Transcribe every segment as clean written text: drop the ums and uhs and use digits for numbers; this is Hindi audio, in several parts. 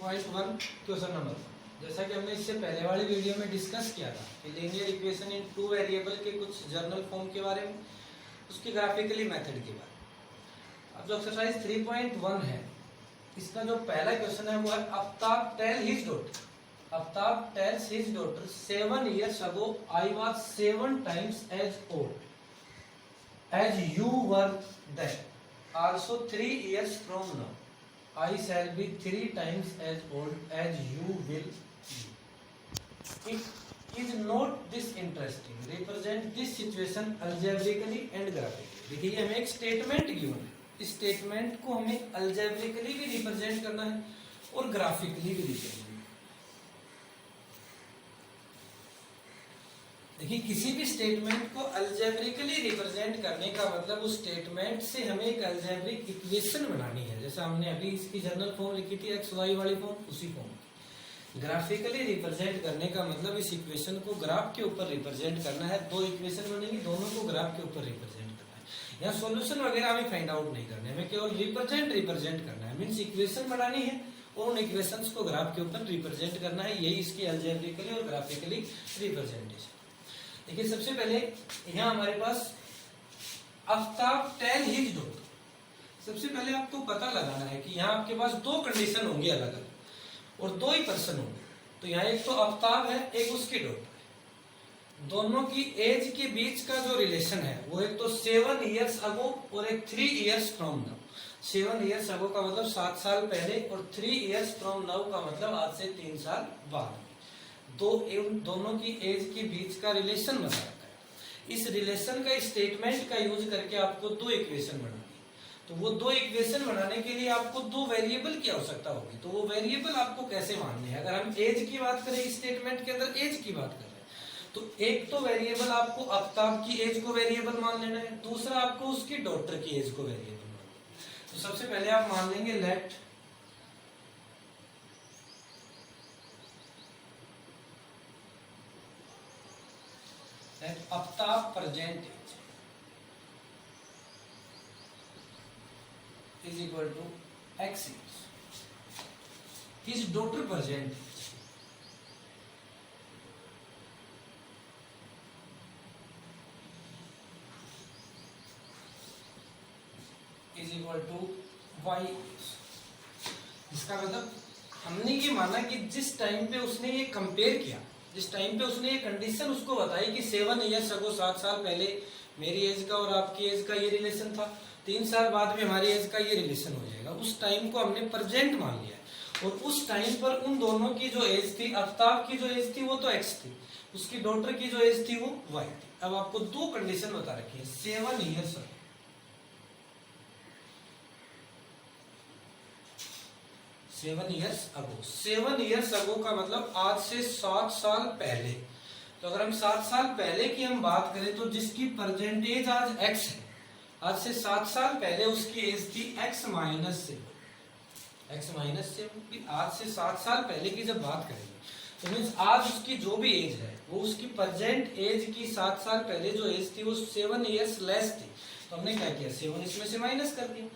3.1 क्वेश्चन नंबर। जैसा कि हमने इससे पहले वाली वीडियो में डिस्कस किया था कि linear equation in two variable के कुछ जर्नल फॉर्म के बारे में, उसकी ग्राफिकली मेथड के बारे में। अब जो एक्सरसाइज 3.1 है, इसका जो पहला क्वेश्चन है वो है Aftab tales his daughter 7 years ago I was 7 times as old as you were then, also 3 years from now I shall be 3 times as old as you will be. Is not this interesting? Represent this situation algebraically and graphically. देखिए हमें एक स्टेटमेंट गिवन है, इस स्टेटमेंट को हमें अल्जेब्रिकली भी रिप्रेजेंट करना है और ग्राफिकली भी रिप्रेजेंट। देखिए किसी भी स्टेटमेंट को अल्जेब्रिकली रिप्रेजेंट करने का मतलब उस स्टेटमेंट से हमें एक अल्जेब्रिक इक्वेशन बनानी है। जैसा हमने अभी इसकी जनरल फॉर्म लिखी थी एक्स वाई वाली फॉर्म, उसी फॉर्म। ग्राफिकली रिप्रेजेंट करने का मतलब इस इक्वेशन को ग्राफ के ऊपर रिप्रेजेंट करना है। दो इक्वेशन बनेगी, दोनों को ग्राफ के ऊपर रिप्रेजेंट करना है। यहाँ सोल्यूशन वगैरह हमें फाइंड आउट नहीं करना है, हमें केवल रिप्रेजेंट करना है। मीन्स इक्वेशन बनानी है और उन इक्वेशंस को ग्राफ के ऊपर रिप्रेजेंट करना है। यही इसकी अल्जेब्रिकली और ग्राफिकली रिप्रेजेंटेशन। देखिए सबसे पहले यहाँ हमारे पास आफ्ताब टेल हिज डॉटर। सबसे पहले आपको पता लगाना है कि यहाँ आपके पास दो कंडीशन होंगी अलग अलग और दो ही पर्सन होंगे। तो यहाँ एक तो आफ्ताब है, एक उसकी डॉटर है। दोनों की एज के बीच का जो रिलेशन है वो एक तो 7 years ago और एक 3 years from now। 7 years ago का मतलब 7 साल पहले और 3 years from now का मतलब आज से 3 साल बाद। दोनों की एज के बीच का रिलेशन बना रखा है। इस रिलेशन का स्टेटमेंट का यूज करके आपको दो इक्वेशन बनानी है। तो वो दो इक्वेशन बनाने के लिए आपको दो वेरिएबल की आवश्यकता होगी। तो वो वेरिएबल आपको कैसे मानने हैं? अगर हम एज की बात करें, स्टेटमेंट के अंदर एज की बात कर रहे हैं, तो एक तो वेरिएबल आपको आफ्ताब की एज को वेरिएबल मान लेना है, दूसरा आपको उसकी डॉटर की एज को वेरिएबल मान लेना है। तो सबसे पहले आप मान लेंगे let Aftab present age is equal to x years. His daughter present age is equal to y years. इसका मतलब हमने ये माना कि जिस टाइम पे उसने ये कंपेयर किया, जिस टाइम पे उसने ये कंडीशन उसको बताई कि 7 years ago 7 साल पहले मेरी एज का और आपकी एज का ये रिलेशन था, 3 साल बाद में हमारी एज का ये रिलेशन हो जाएगा। उस टाइम को हमने प्रेजेंट मान लिया है और उस टाइम पर उन दोनों की जो एज थी, आफ्ताब की जो एज थी वो तो x थी, उसकी डॉटर की जो एज थी वो y थी। अब आपको दो कंडीशन बता रखी है। 7 years ago 7 years ago का मतलब आज से 7 साल पहले। तो अगर हम 7 साल पहले की हम बात करें तो जिसकी प्रेजेंट एज आज x है, आज से 7 साल पहले उसकी एज थी x माइनस 7। आज से 7 साल पहले की जब बात करेंगे तो मीन्स आज उसकी जो भी एज है वो उसकी प्रेजेंट एज की 7 साल पहले जो एज थी वो 7 years लेस थी। तो हमने क्या किया, 7 इसमें से माइनस कर दिया।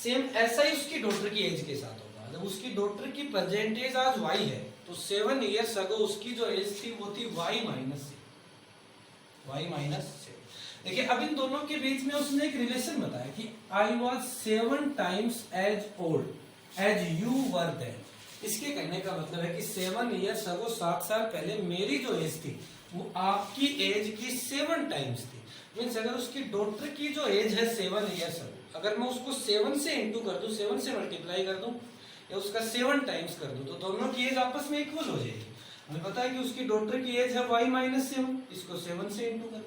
सेम ऐसा ही उसकी डॉटर की एज के साथ होगा। जब उसकी डॉटर की प्रेजेंट एज आज y है तो 7 years ago उसकी जो एज थी वो थी y माइनस 7। देखिए अब इन दोनों के बीच में उसने एक रिलेशन बताया कि I was 7 times as old as you were then। इसके कहने का मतलब है कि 7 years ago 7 साल पहले मेरी जो एज थी वो आपकी एज की 7 टाइम्स थी। मीन्स अगर उसकी डॉटर की जो एज है 7 years ago, अगर मैं उसको 7 से इंटू कर दूं, 7 से मल्टीप्लाई कर दूं या उसका 7 टाइम्स कर दूं, तो दोनों की एज आपस में इक्वल हो जाएगी। हमें पता है कि उसकी डॉटर की एज है y माइनस 7, इसको 7 से इंटू कर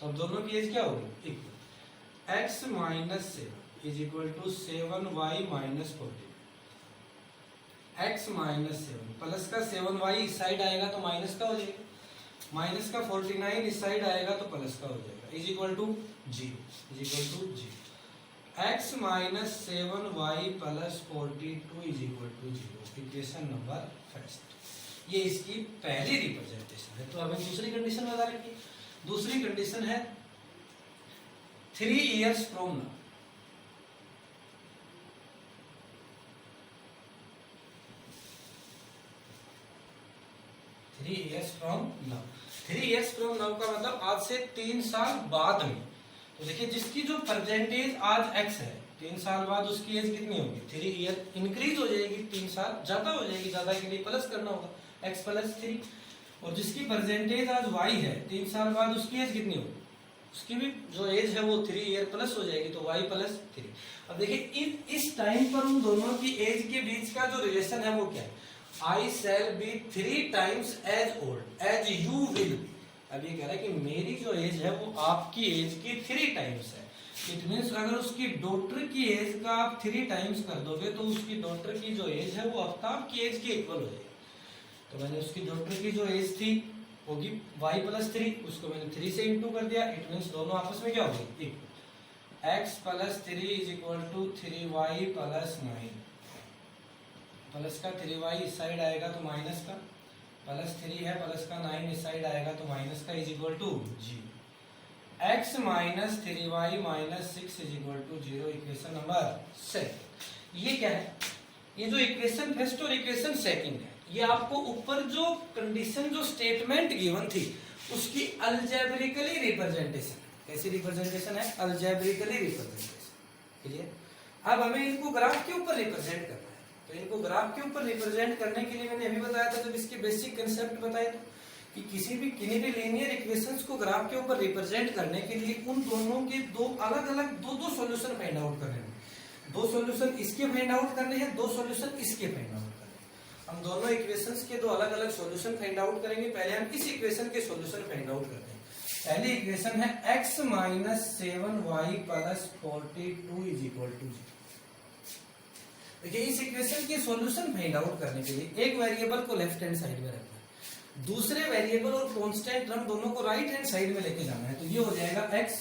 तो अब दोनों की एज क्या होगी, equal. x minus 7 is equal to 7y minus 14। x minus 7 plus का 7y इस साइड आएगा तो माइनस का हो जाएगा, माइनस का 49 इस साइड आएगा तो प्लस का हो जाएगा, is equal to 0। x minus 7y plus 42 is equal to 0। Equation number first, ये इसकी पहली रिप्रेजेंटेशन है। तो हमें दूसरी कंडीशन बता रखी। दूसरी कंडीशन है 3 years from now. 3 years from now। 3 years from now का मतलब आज से 3 साल बाद में। तो देखिए जिसकी जो प्रेजेंट एज आज x है, 3 साल बाद उसकी एज कितनी होगी? 3 ईयर इंक्रीज हो जाएगी, 3 साल ज्यादा हो जाएगी, ज्यादा के लिए प्लस करना होगा x प्लस 3। और जिसकी प्रेजेंट एज आज y है, 3 साल बाद उसकी एज कितनी होगी? उसकी भी जो एज है वो 3 ईयर प्लस हो जाएगी, तो y प्लस 3। अब देखिए इस टाइम पर उन दोनों की एज के बीच का जो रिलेशन है वो क्या है? I shall be 3 times as old as you will be। अब ये कह रहा है कि मेरी जो एज है वो आपकी एज की 3 टाइम्स है। इट मीन्स अगर उसकी डॉटर की एज का आप 3 टाइम्स कर दोगे तो उसकी डॉटर की जो एज है वो आफ्ताब की एज के इक्वल हो जाएगी। तो मैंने उसकी डॉटर की जो एज थी होगी y प्लस 3, उसको मैंने 3 से इंटू कर दिया। इट मीन्स दोनों आपस में क्या हो गई? x plus 3 is equal to 3y plus 9। Plus का 3y इस साइड आएगा तो माइनस का, प्लस 3 है, प्लस का 9 इस साइड आएगा तो माइनस का, is equal to 0। x minus 3y minus 6 is equal to 0। Equation number 7। ये क्या है? ये जो इक्वेशन फर्स्ट और इक्वेशन सेकंड है, ये आपको ऊपर जो कंडीशन जो स्टेटमेंट गिवन थी उसकी अलजेब्रिकली रिप्रेजेंटेशन। कैसी रिप्रेजेंटेशन है? Algebraically representation. क्लियर? अब हमें इनको ग्राफ के ऊपर रिप्रेजेंट करना है। तो इनको ग्राफ के ऊपर रिप्रेजेंट करने के लिए मैंने अभी बताया था, जब इसके बेसिक कंसेप्ट बताए थे कि किन्हीं भी लीनियर इक्वेशंस को ग्राफ के ऊपर रिप्रेजेंट करने के लिए उन दोनों के दो अलग अलग दो सॉल्यूशन फाइंड आउट करने हैं। 2 सॉल्यूशन इसके फाइंड आउट करने हैं, 2 सॉल्यूशन इसके फाइंड आउट करने हैं। हम दोनों इक्वेशंस के 2 अलग अलग सॉल्यूशन फाइंड आउट करेंगे। पहले हम इस इक्वेशन के सॉल्यूशन फाइंड आउट करते हैं। पहली इक्वेशन है x minus 7y plus 42 is equal to 0। देखिए इस इक्वेशन के सॉल्यूशन फाइंड आउट करने के लिए एक वेरिएबल को लेफ्ट हैंड साइड में रखना है, दूसरे वेरिएबल और कांस्टेंट टर्म दोनों को राइट हैंड साइड में लेके जाना है। तो ये हो जाएगा x,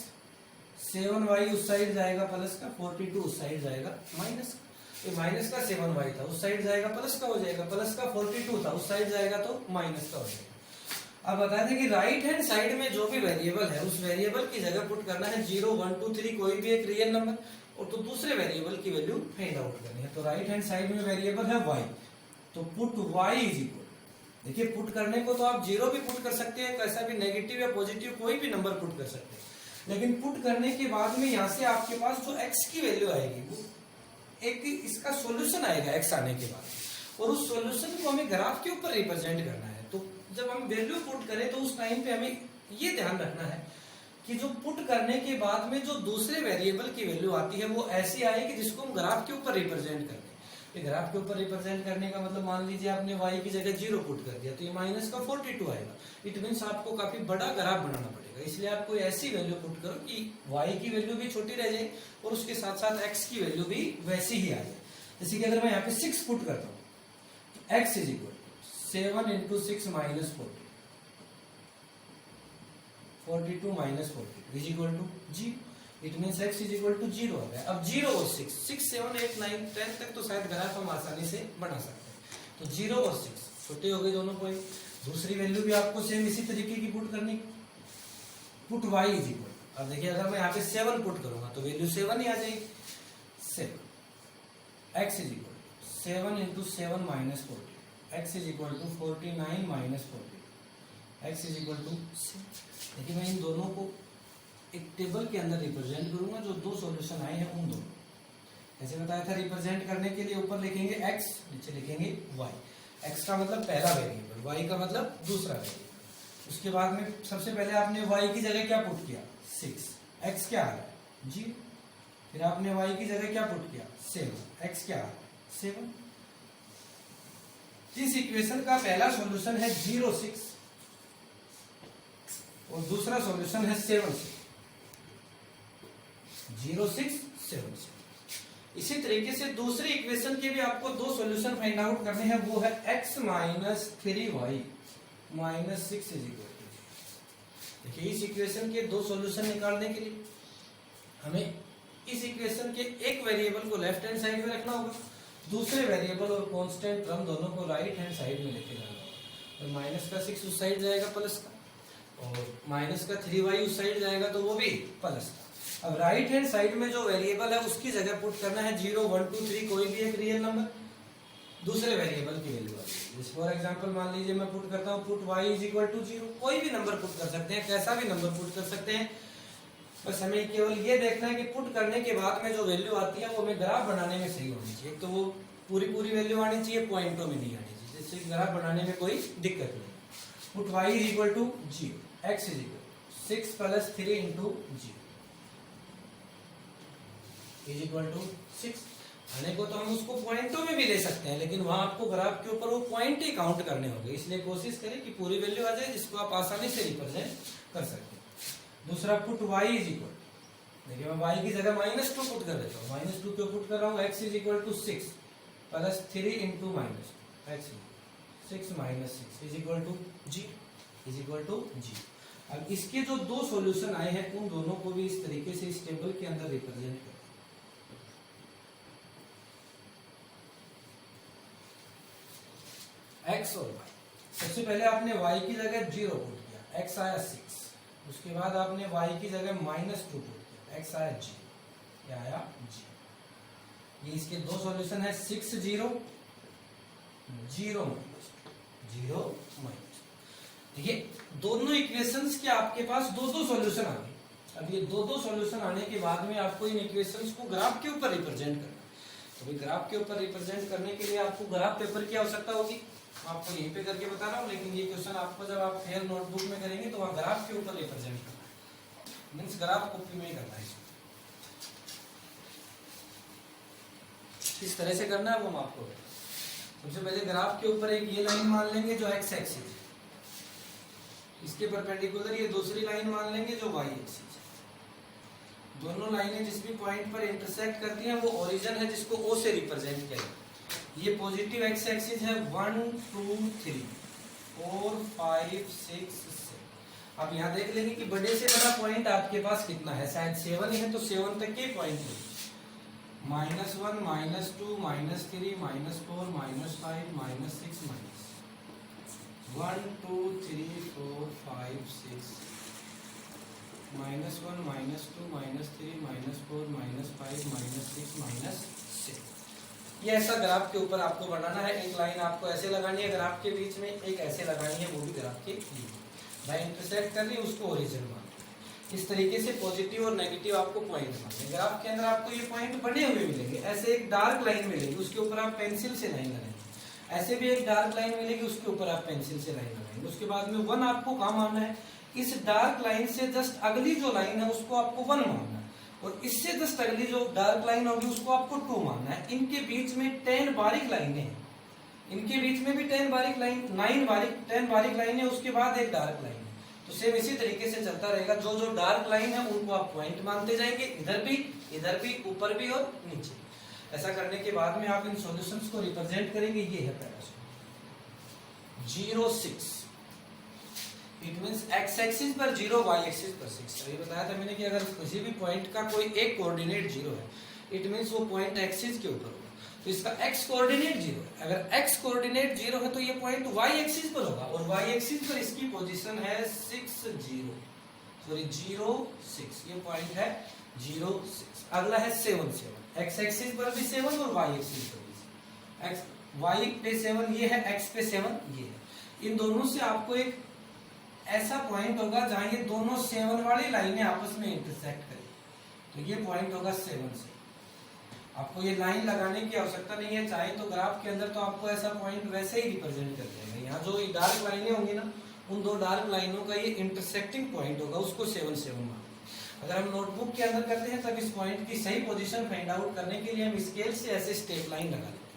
7y उस साइड जाएगा प्लस का, 42 उस साइड जाएगा माइनस का। माइनस का 7y था उस साइड जाएगा प्लस का हो जाएगा, प्लस का 42 था उस साइड जाएगा तो माइनस का हो जाएगा। अब बता दें कि राइट हैंड साइड में जो भी वेरिएबल है उस वेरिएबल की जगह पुट करना है 0, 1, 2, 3 कोई भी एक रियल नंबर, और तो दूसरे वेरिएबल की वैल्यू फाइंड आउट करनी है। तो राइट हैंड साइड में वेरिएबल है y, तो पुट y इज इक्वल। देखिए पुट करने को तो आप 0 भी पुट कर सकते हैं, कैसा भी नेगेटिव या पॉजिटिव कोई भी नंबर पुट कर सकते हैं, लेकिन पुट करने के बाद में यहाँ से आपके पास जो x की वैल्यू आएगी वो एक इसका सॉल्यूशन आएगा x आने के बाद, और उस सॉल्यूशन को हमें ग्राफ के ऊपर रिप्रेजेंट करना है। तो जब हम वैल्यू पुट करें तो उस टाइम पे हमें ये ध्यान रखना है कि जो पुट करने के बाद में जो दूसरे वेरिएबल की वैल्यू आती है वो ऐसी आएगी जिसको हम ग्राफ के ऊपर रिप्रेजेंट करते हैं। ग्राफ के ऊपर रिप्रेजेंट करने का मतलब मान लीजिए आपने y की जगह 0 पुट कर दिया तो ये माइनस का 42 आएगा। इट मीन्स आपको काफी बड़ा ग्राफ बनाना पड़ेगा, इसलिए आप कोई ऐसी वैल्यू पुट करो कि y की वैल्यू भी छोटी रह जाए और उसके साथ साथ x की वैल्यू भी वैसी ही आ जाए। जैसे कि अगर मैं यहाँ पे 6 पुट करता हूँ तो x is equal 7 into 6 minus 42 minus 42 is equal to 0। It means x is equal to 0 आ गया। अब 0 और 6, 6, 7, 8, 9, 10 तक तो शायद ग्राफ हम आसानी से बना सकते हैं। तो 0 और 6 छोटे हो गए दोनों पॉइंट। दूसरी वैल्यू भी आपको सेम इसी तरीके की पुट करनी, पुट y इज इक्वल। अब देखिए अगर मैं यहाँ पे 7 पुट करूंगा तो वैल्यू 7 ही आ जाएगी। 7 x is equal 7 into 7 minus 40, x is equal to 49 minus 40, x is equal to. देखिए मैं इन दोनों को एक टेबल के अंदर रिप्रेजेंट करूंगा, जो 2 सॉल्यूशन आए हैं उन दोनों। जैसे बताया था रिप्रेजेंट करने के लिए ऊपर लिखेंगे x, नीचे लिखेंगे y। x का मतलब पहला वेरिएबल, y का मतलब दूसरा वेरिएबल। उसके बाद में सबसे पहले आपने y की जगह क्या पुट किया 6, x क्या आ रहा है 0। फिर आपने y की जगह क्या पुट किया 7, x क्या आ रहा है 7। इस इक्वेशन का पहला सॉल्यूशन है 0, 6 और दूसरा सॉल्यूशन है 7, 0, 6, 7। इसी तरीके से दूसरी इक्वेशन के भी आपको 2 सॉल्यूशन फाइंड आउट करने हैं, वो है x minus 3y minus 6 is equal to. देखिए इस इक्वेशन के 2 सॉल्यूशन निकालने के लिए हमें इस इक्वेशन के एक वेरिएबल को लेफ्ट हैंड साइड में रखना होगा, दूसरे वेरिएबल और कांस्टेंट टर्म दोनों को राइट हैंड साइड में लेके जाना होगा। तो माइनस का 6 उस साइड जाएगा प्लस का, और माइनस का 3y उस साइड जाएगा तो वो भी प्लस का। अब राइट हैंड साइड में जो वेरिएबल है उसकी जगह पुट करना है 0, 1, 2, 3 कोई भी एक रियल नंबर, दूसरे वेरिएबल की वैल्यू आ जाएगी। एक्सिस। फॉर एग्जांपल मान लीजिए मैं पुट करता हूँ put y is equal to 0, कोई भी नंबर पुट कर सकते हैं, कैसा भी नंबर पुट कर सकते हैं, बस हमें केवल ये देखना है कि पुट करने के बाद में जो वैल्यू आती है वो हमें ग्राफ बनाने में सही होनी चाहिए। तो वो पूरी वैल्यू आनी चाहिए, पॉइंटों में नहीं आनी चाहिए, जिससे ग्राफ बनाने में कोई दिक्कत नहीं। Put y is equal to 0, x is इक्वल 6 plus 3 into 0 is equal to 6। आने को तो हम उसको पॉइंटों में भी ले सकते हैं, लेकिन वहां आपको ग्राफ के ऊपर वो पॉइंट ही काउंट करने होंगे, इसलिए कोशिश करें कि पूरी वैल्यू आ जाए जिसको आप आसानी से रिप्रेजेंट कर सकते हैं। दूसरा पुट y इज इक्वल, देखिए मैं y की जगह -2 पुट कर देता हूँ। -2 क्यों पुट कर रहा हूँ? x is equal to 6 plus 3 into -2, x 6 minus 6 is equal to g, is equal to g। अब इसके जो दो सॉल्यूशन आए हैं उन दोनों को भी इस तरीके से इस टेबल के अंदर रिप्रेजेंट करें। x और y, सबसे पहले आपने y की जगह 0 पुट किया, x आया 6, उसके बाद आपने y की जगह -2 पुट किया, x आया g, क्या आया g। ये इसके दो सॉल्यूशन है, 6 0 0 0 माइनस। देखिए दोनों इक्वेशंस के आपके पास दो सॉल्यूशन आ गए। अब ये दो सॉल्यूशन आने के बाद में आपको इन इक्वेशंस को ग्राफ के ऊपर रिप्रेजेंट करना है। तो भाई ग्राफ के ऊपर रिप्रेजेंट करने के लिए आपको ग्राफ पेपर की आवश्यकता होगी, आपको यहीं पे करके बता रहा हूँ, लेकिन ये क्वेश्चन आपको जब आप फेयर नोटबुक में करेंगे तो वहाँ ग्राफ के ऊपर रिप्रेजेंट करना है, मीन्स ग्राफ कॉपी में करना है। किस तरह से करना है वो हम आपको बताएं। सबसे पहले ग्राफ के ऊपर एक ये लाइन मान लेंगे जो x एक्सिस है, इसके परपेंडिकुलर ये दूसरी लाइन मान लेंगे जो y एक्सिस है। दोनों लाइनें जिस भी पॉइंट पर इंटरसेक्ट करती हैं वो ओरिजिन है जिसको O से रिप्रेजेंट किया जाए। ये पॉजिटिव x एक्सिस है, 1 2 3 4 5 6 7। आप यहाँ देख लेंगे कि बड़े से बड़ा पॉइंट आपके पास कितना है, शायद 7 है, तो 7 तक के पॉइंट है, -1 -2 -3 -4 -5 -6 1 2 3 4 5 6 -1 -2 -3 -4 -5 -6 -7। ये ऐसा ग्राफ के ऊपर आपको बनाना है। एक लाइन आपको ऐसे लगानी है ग्राफ के बीच में, एक ऐसे लगानी है वो भी ग्राफ के बीच में, भाई इंटरसेक्ट कर ली उसको ओरिजिन मान। इस तरीके से पॉजिटिव और नेगेटिव आपको पॉइंट मानने। ग्राफ के अंदर आपको ये पॉइंट बने हुए मिलेंगे, ऐसे एक डार्क लाइन मिलेगी उसके ऊपर आप पेंसिल से लाइन लगाएंगे, ऐसे भी एक डार्क लाइन मिलेगी उसके ऊपर आप पेंसिल से लाइन लगाएंगे। उसके बाद में 1 आपको कहाँ मानना है, इस डार्क लाइन से जस्ट अगली जो लाइन है उसको आपको 1 मानना है, और इससे जस्ट अगली जो डार्क लाइन होगी उसको आपको 2 मानना है। इनके बीच में 10 बारीक लाइनें हैं, इनके बीच में भी 10 बारीक लाइन 10 बारीक लाइन है, उसके बाद एक डार्क लाइन है। तो सेम इसी तरीके से चलता रहेगा, जो जो डार्क लाइन है उनको आप पॉइंट मानते जाएंगे, इधर भी, ऊपर भी और नीचे। ऐसा करने के बाद में आप इन सॉल्यूशंस को रिप्रेजेंट करेंगे। ये है पहला 0 6, इट मींस x एक्सिस पर 0, y एक्सिस पर 6। अभी बताया था मैंने कि अगर किसी भी पॉइंट का कोई एक कोऑर्डिनेट 0 है, इट मींस वो पॉइंट एक्सिस के ऊपर होगा, तो इसका x कोऑर्डिनेट 0 है। अगर x कोऑर्डिनेट 0 है तो ये पॉइंट y एक्सिस पर होगा, और y एक्सिस पर इसकी पोजीशन है 6 0 6, ये पॉइंट है 0 6। अगला है 7 7, x एक्सिस पर भी 7 और y एक्सिस पर भी 7। y पे 7 ये है, x पे 7 ये है। इन दोनों से आपको एक ऐसा पॉइंट होगा जहां ये दोनों 7 वाली लाइनें आपस में इंटरसेक्ट करेंगी, तो ये पॉइंट होगा 7 से। आपको ये लाइन लगाने की आवश्यकता नहीं है, चाहे तो ग्राफ के अंदर तो आपको ऐसा पॉइंट वैसे ही रिप्रेजेंट कर देगा। यहाँ जो ये डार्क लाइनें होंगी ना, उन दो डार्क लाइनों का ये इंटरसेक्टिंग पॉइंट होगा, उसको 7 7 मान। अगर हम नोटबुक के अंदर करते हैं तब इस पॉइंट की सही पोजीशन फाइंड आउट करने के लिए हम स्केल से ऐसे स्टेप लाइन लगा लेते हैं,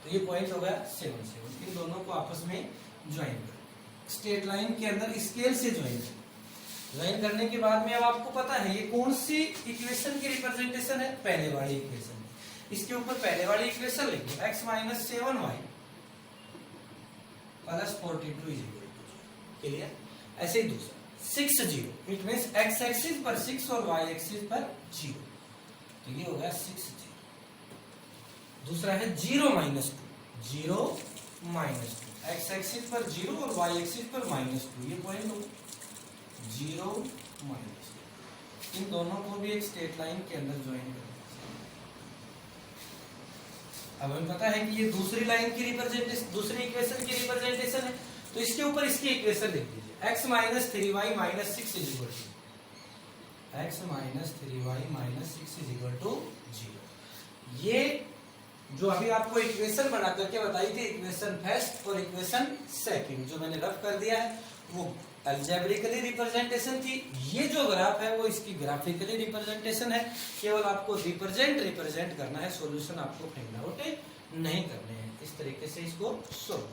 तो ये पॉइंट हो गया 7 7। इन दोनों को आपस में ज्वाइन करें, स्ट्रेट लाइन के अंदर स्केल से ज्वाइन करने के बाद में अब आपको पता है ये कौन सी इक्वेशन की रिप्रेजेंटेशन है, पहले वाली इक्वेशन। इसके ऊपर पहले वाली इक्वेशन लिखो, x - 7y प्लस 42 क्लियर। ऐसे ही दूसरा 6 0, इट मींस x एक्सिस पर 6 और y एक्सिस पर 0, तो ये हो गया 6 0। दूसरा है 0 - 2 x एक्सिस पर 0 और y एक्सिस पर -2, ये पॉइंट हो 0 -2। इन दोनों को भी एक स्ट्रेट लाइन के अंदर ज्वाइन करें। अब हमें पता है कि ये दूसरी लाइन की रिप्रेजेंटेशन, दूसरी इक्वेशन की रिप्रेजेंटेशन है, तो इसके ऊपर इसकी इक्वेशन लिख दीजिए, x minus 3y minus 6 is equal to x minus 3y minus 6 is equal to 0। ये जो अभी आपको इक्वेशन बना करके बताई थी, इक्वेशन फर्स्ट और इक्वेशन सेकंड, जो मैंने रफ कर दिया है, वो अलजेब्रिकली रिप्रेजेंटेशन थी। ये जो ग्राफ है वो इसकी ग्राफिकली रिप्रेजेंटेशन है। केवल आपको रिप्रेजेंट करना है, सॉल्यूशन आपको फाइंड आउट नहीं करने हैं। इस तरीके से इसको सोल्व